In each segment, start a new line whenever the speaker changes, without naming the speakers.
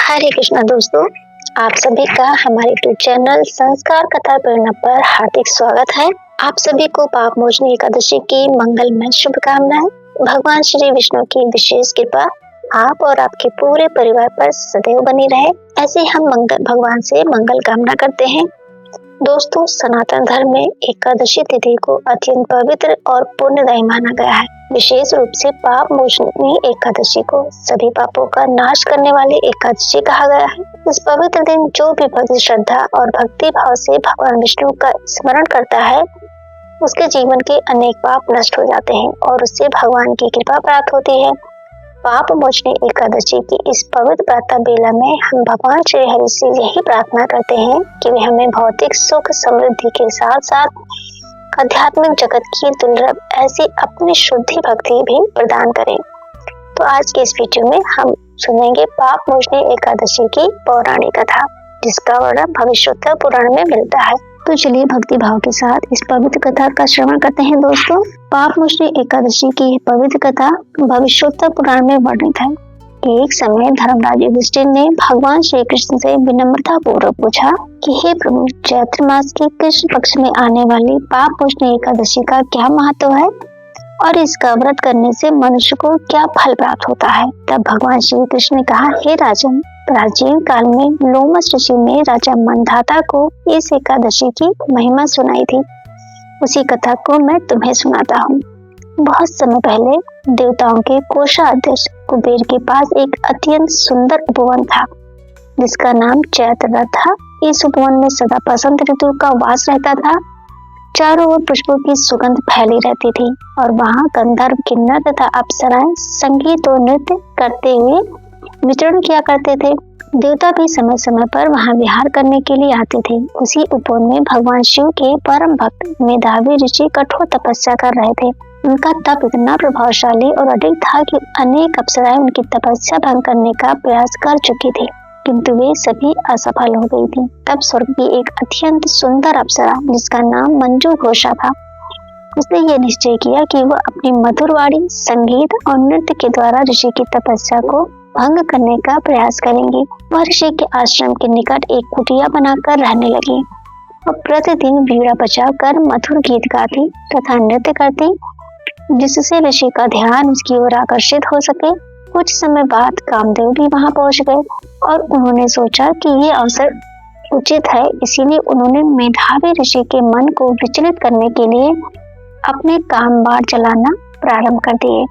हरे कृष्णा दोस्तों, आप सभी का हमारे यूट्यूब चैनल संस्कार कथा प्रेरणा पर हार्दिक स्वागत है। आप सभी को पाप मोचनी एकादशी की मंगलमय शुभकामनाएं। भगवान श्री विष्णु की विशेष कृपा आप और आपके पूरे परिवार पर सदैव बनी रहे, ऐसे हम भगवान से मंगल कामना करते हैं। दोस्तों, सनातन धर्म में एकादशी तिथि को अत्यंत पवित्र और पुण्यदायी माना गया है। विशेष रूप से पाप मोचनी एकादशी को सभी पापों का नाश करने वाली एकादशी कहा गया है। इस पवित्र दिन जो भी भक्ति श्रद्धा और भक्ति भाव से भगवान विष्णु का स्मरण करता है, उसके जीवन के अनेक पाप नष्ट हो जाते हैं और उससे भगवान की कृपा प्राप्त होती है। पाप मोचनी एकादशी की इस पवित्र प्रातः बेला में हम भगवान श्री हरि से यही प्रार्थना करते हैं कि वे हमें भौतिक सुख समृद्धि के साथ साथ आध्यात्मिक जगत की दुर्लभ ऐसी अपनी शुद्धि भक्ति भी प्रदान करें। तो आज के इस वीडियो में हम सुनेंगे पाप मोचनी एकादशी की पौराणिक कथा, जिसका वर्णन भविष्योत्तर पुराण में मिलता है। तो चलिए भक्ति भाव के साथ इस पवित्र कथा का श्रवण करते हैं। दोस्तों, पाप मोचनी एकादशी की पवित्र कथा भविष्योत्तर पुराण में वर्णित है। एक समय धर्मराज युधिष्ठिर ने भगवान श्री कृष्ण से विनम्रता पूर्वक पूछा कि हे प्रभु, चैत्र मास के कृष्ण पक्ष में आने वाली पाप मोचनी एकादशी का क्या महत्व है और इसका व्रत करने से मनुष्य को क्या फल प्राप्त होता है। तब भगवान श्री कृष्ण ने कहा, हे राजन, प्राचीन काल में लोमस ऋषि ने राजा मंधाता को इस एकादशी की महिमा सुनाई थी। उसी कथा को मैं तुम्हें सुनाता हूँ। बहुत समय पहले देवताओं के कोषाध्यक्ष कुबेर के पास एक अत्यंत सुंदर उपवन था, जिसका नाम चैत्र रथ था। इस उपवन में सदा बसंत ऋतु का वास रहता था। चारों ओर पुष्पों की सुगंध फैली रहती थी और वहाँ गंधर्व, किन्नर तथा अप्सराएं संगीत और नृत्य करते हुए विचरण किया करते थे। देवता भी समय समय पर वहाँ विहार करने के लिए आते थे। उसी उपवन में भगवान शिव के परम भक्त मेधावी ऋषि कठोर तपस्या कर रहे थे। उनका तप इतना प्रभावशाली और अडिग था कि अनेक अप्सराएं उनकी तपस्या भंग करने का प्रयास कर चुकी थी, किंतु वे सभी असफल हो गई थी। तब स्वर्ग की एक अत्यंत सुंदर अप्सरा, जिसका नाम मंजू घोषा था, उसने ये निश्चय किया कि वह अपनी मधुर वाणी, संगीत और नृत्य के द्वारा ऋषि की तपस्या को भंग करने का प्रयास करेंगी। वह ऋषि के आश्रम के निकट एक कुटिया बनाकर रहने लगी और प्रतिदिन वीणा बजाकर मधुर गीत गाती तथा नृत्य करती, जिससे ऋषि का ध्यान उसकी ओर आकर्षित हो सके। कुछ समय बाद कामदेव भी वहां पहुंच गए और उन्होंने सोचा कि ये अवसर उचित है, इसीलिए उन्होंने मेधावी ऋषि के मन को विचलित करने के लिए अपने काम बाण चलाना प्रारंभ कर दिए।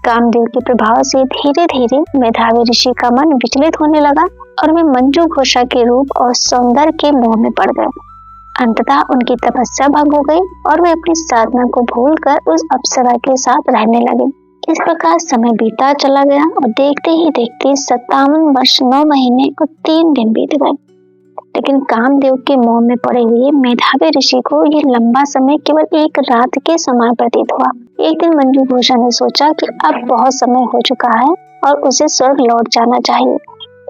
कामदेव के प्रभाव से धीरे धीरे मेधावी ऋषि का मन विचलित होने लगा और वे मंजू घोषा के रूप और सौंदर्य के मोह में पड़ गए। अंततः उनकी तपस्या भंग हो गई और वे अपनी साधना को भूलकर उस अप्सरा के साथ रहने लगे। इस प्रकार समय बीता चला गया और देखते ही देखते 57 वर्ष 9 महीने और 3 दिन बीत गए। लेकिन कामदेव के मोह में पड़े हुए मेधावी ऋषि को ये लंबा समय केवल एक रात के समान प्रतीत हुआ। एक दिन मंजू घोषा ने सोचा कि अब बहुत समय हो चुका है और उसे स्वर्ग लौट जाना चाहिए,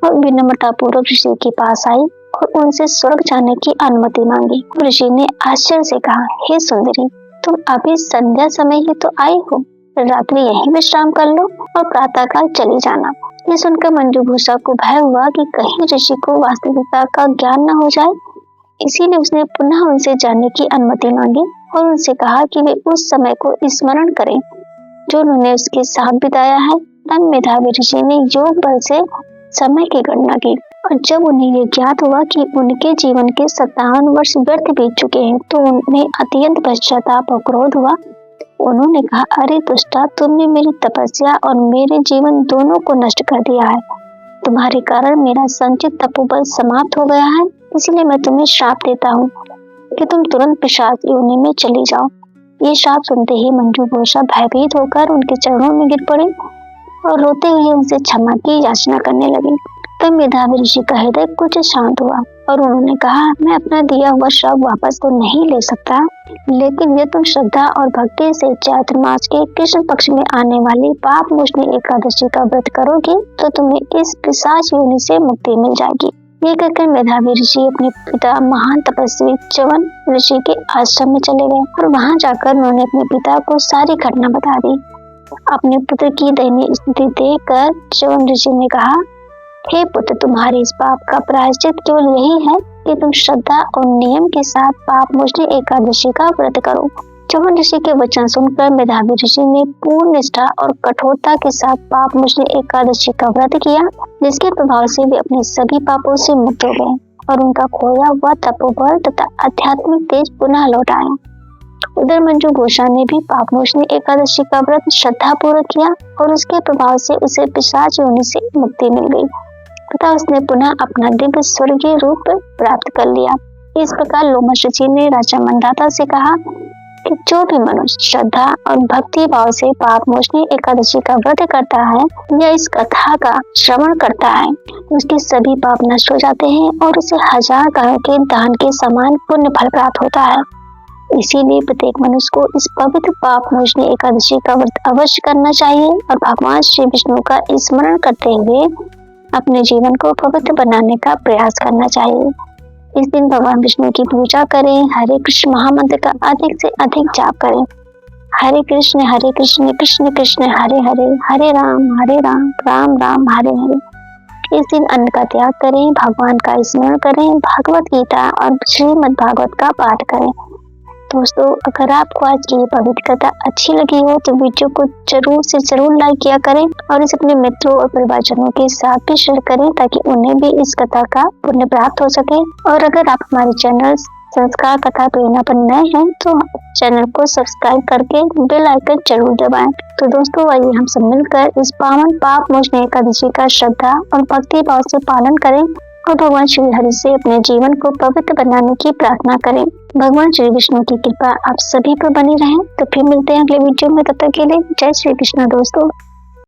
और विनम्रता पूर्वक ऋषि के पास आई और उनसे स्वर्ग जाने की अनुमति मांगी। ऋषि ने आश्चर्य से कहा, हे सुंदरी, तुम अभी संध्या समय ही तो आई हो, रात में यहीं विश्राम कर लो और प्रातःकाल चली जाना। ये सुनकर मंजू घोषा को भय हुआ कि कहीं ऋषि को वास्तविकता का ज्ञान न हो जाए, इसीलिए उसने पुनः उनसे जाने की अनुमति मांगी और उनसे कहा कि वे उस समय को स्मरण करें जो उन्होंने उसके साथ बिताया है। तब मेधावी ऋषि ने योग बल से समय की गणना की और जब उन्हें ये ज्ञात हुआ कि उनके जीवन के 57 वर्ष व्यर्थ बीत चुके हैं, तो उन्हें अत्यंत पश्चाताप और क्रोध हुआ। उन्होंने कहा, अरे दुष्टा, तुमने मेरी तपस्या और मेरे जीवन दोनों को नष्ट कर दिया है। तुम्हारे कारण मेरा संचित तपोबल समाप्त हो गया है, इसलिए मैं तुम्हें श्राप देता हूँ कि तुम तुरंत पिशाच योनि में चली जाओ। ये श्राप सुनते ही मंजू घोषा भयभीत होकर उनके चरणों में गिर पड़ी और रोते हुए उनसे क्षमा की याचना करने लगी। तब मेधावी ऋषि का हृदय कुछ शांत हुआ और उन्होंने कहा, मैं अपना दिया हुआ श्राप वापस तो नहीं ले सकता, लेकिन यदि तुम श्रद्धा और भक्ति से चैत्र मास के कृष्ण पक्ष में आने वाली पाप मोचनी एकादशी का व्रत करोगे तो तुम्हें इस पिशाच योनि से मुक्ति मिल जाएगी। ये कहकर मेधावी ऋषि अपने पिता महान तपस्वी च्यवन ऋषि के आश्रम में चले गए और वहां जाकर उन्होंने अपने पिता को सारी घटना बता दी। अपने पुत्र की दयनीय स्थिति देखकर च्यवन ऋषि ने कहा, हे पुत्र, तुम्हारे इस पाप का प्रायश्चित केवल यही है कि तुम श्रद्धा और नियम के साथ पाप मोचनी एकादशी का व्रत करो। च्यवन ऋषि के वचन सुनकर मेधावी ऋषि ने पूर्ण निष्ठा और कठोरता के साथ पाप मोचनी एकादशी का व्रत किया, जिसके प्रभाव से वे अपने सभी पापों से मुक्त हो गए और उनका खोया हुआ तपोबल तथा आध्यात्मिक तेज पुनः लौट आया। उधर मंजू घोषा ने भी पाप मोचनी एकादशी का व्रत श्रद्धा पूर्वक किया और उसके प्रभाव से उसे पिशाच योनि से मुक्ति मिल गई तथा उसने पुनः अपना दिव्य स्वर्गीय रूप प्राप्त कर लिया। इस प्रकार लोमश ऋषि ने राजा मंदाता से कहा कि जो भी मनुष्य श्रद्धा और भक्ति भाव से पाप मोचनी एकादशी का व्रत करता है या इस कथा का श्रवण करता है, उसके सभी पाप नष्ट हो जाते हैं और उसे 1000 गायों के दान के समान पुण्य फल प्राप्त होता है। इसीलिए प्रत्येक मनुष्य को इस पवित्र पाप मोचनी एकादशी का व्रत अवश्य करना चाहिए और भगवान श्री विष्णु का स्मरण करते हुए अपने जीवन को पवित्र बनाने का प्रयास करना चाहिए। इस दिन भगवान विष्णु की पूजा करें, हरे कृष्ण महामंत्र का अधिक से अधिक जाप करें। हरे कृष्ण कृष्ण कृष्ण हरे हरे, हरे राम राम राम हरे हरे। इस दिन अन्न का त्याग करें, भगवान का स्मरण करें, भगवत गीता और श्रीमद् भागवत का पाठ करें। दोस्तों, अगर आपको आज की ये पवित्र कथा अच्छी लगी हो तो वीडियो को जरूर से जरूर लाइक किया करें और इसे अपने मित्रों और परिवारजनों के साथ भी शेयर करें ताकि उन्हें भी इस कथा का पुण्य प्राप्त हो सके। और अगर आप हमारे चैनल संस्कार कथा प्रेरणा पर नए हैं तो चैनल को सब्सक्राइब करके बेल आइकन जरूर दबाएं। तो दोस्तों, आइए हम सब मिलकर इस पावन पाप मोचनी एकादशी का श्रद्धा और भक्ति भाव से पालन करें और भगवान श्री हरि से अपने जीवन को पवित्र बनाने की प्रार्थना करें। भगवान श्री विष्णु की कृपा आप सभी पर बनी रहे। तो फिर मिलते हैं अगले वीडियो में, तब तक के लिए जय श्री कृष्ण दोस्तों।